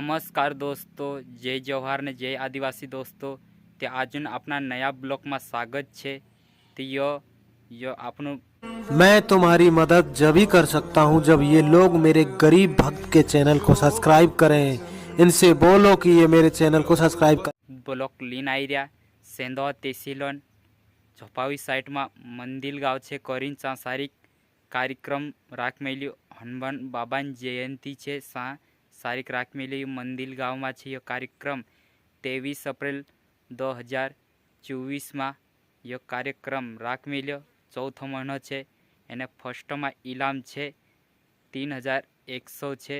नमस्कार दोस्तों, जय जवाहर ने जय आदिवासी दोस्तों। ते अजून अपना नया ब्लॉग में स्वागत छे। तो यो आपनो मैं तुम्हारी मदद जब ही कर सकता हूँ जब ये लोग मेरे गरीब भक्त के चैनल को सब्सक्राइब करें। इनसे बोलो कि ये मेरे चैनल को सब्सक्राइब करें। ब्लॉग लीन आई रहा सेंदवा तहसीलन झोपावी साइड में मंदिल गाँव छे। करीन सांसारिक कार्यक्रम राख मेल्यो हनुमान बाबा जयंती छे। सारिक राख मेल्यो मंदिल गाँव में छे। यो कार्यक्रम 23 एप्रिल 2024 में यो कार्यक्रम राख मेल्यो। चौथो महीनो छे। एने फर्स्ट में इनाम छे 3100 छे।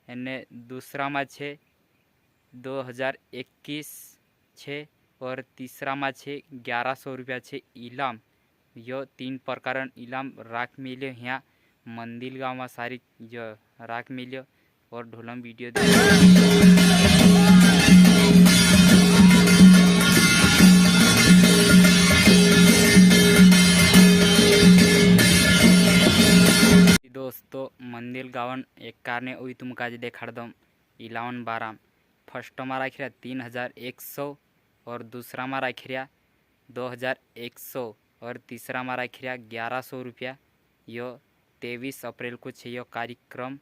एने दूसरा में छे 2021 छे और तीसरा में छे 1100 रुपया छे इनाम। यो 3 प्रकार इनाम राख मिल्यो। यहाँ मंदिर गाँव में सारी जो राख मिल्यो और ढोलम वीडियो दोस्तों मंदिर गावन एक कारणे वही तुमका आज देखाड़ दम इलावन बाराम। फर्स्ट में राख रहा 3100 और दूसरा में राख रहा 2100 और तीसरा में राख रहा 1100 रुपया। यो 23 अप्रैल को छे। यो कार्यक्रम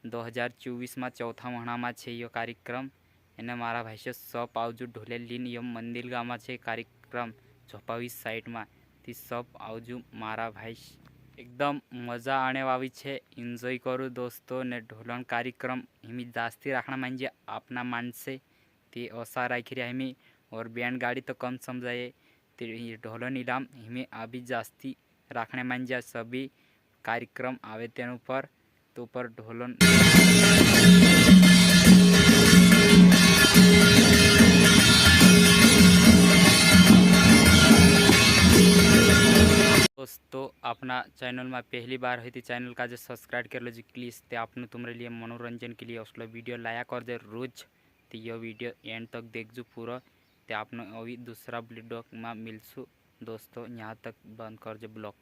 2024 में चौथा महीना में छे। यो कार्यक्रम एने मारा भाई से सब आवजू ढोले लीन यो मंदिर गाँव में छे। कार्यक्रम झोपावी साइड में ती सब आवजू मारा भाई एकदम मजा आने वाली छे। एंजॉय करो दोस्तों ने ढोलन कार्यक्रम हिमी जास्ती रखना मांझे अपना मानसे ते ओसा राख रहा हिमी और बैंड गाड़ी तो कम समझाए ते ढोलन इनाम हिमी अभी जास्ती रखने मांझे सभी कार्यक्रम आवे तेन ऊपर तो ऊपर ढोलन दोस्तों अपना चैनल में पहली बार हुई थी चैनल का जो सब्सक्राइब कर लो जी प्लीज़। ते आपने तुम्हारे लिए मनोरंजन के लिए उसलो वीडियो लाया कर दे रोज। तो यह वीडियो एंड तक देखजो पूरा। ते आपने अभी दूसरा ब्लॉग में मिलसू दोस्तों। यहाँ तक बंद कर दे ब्लॉग।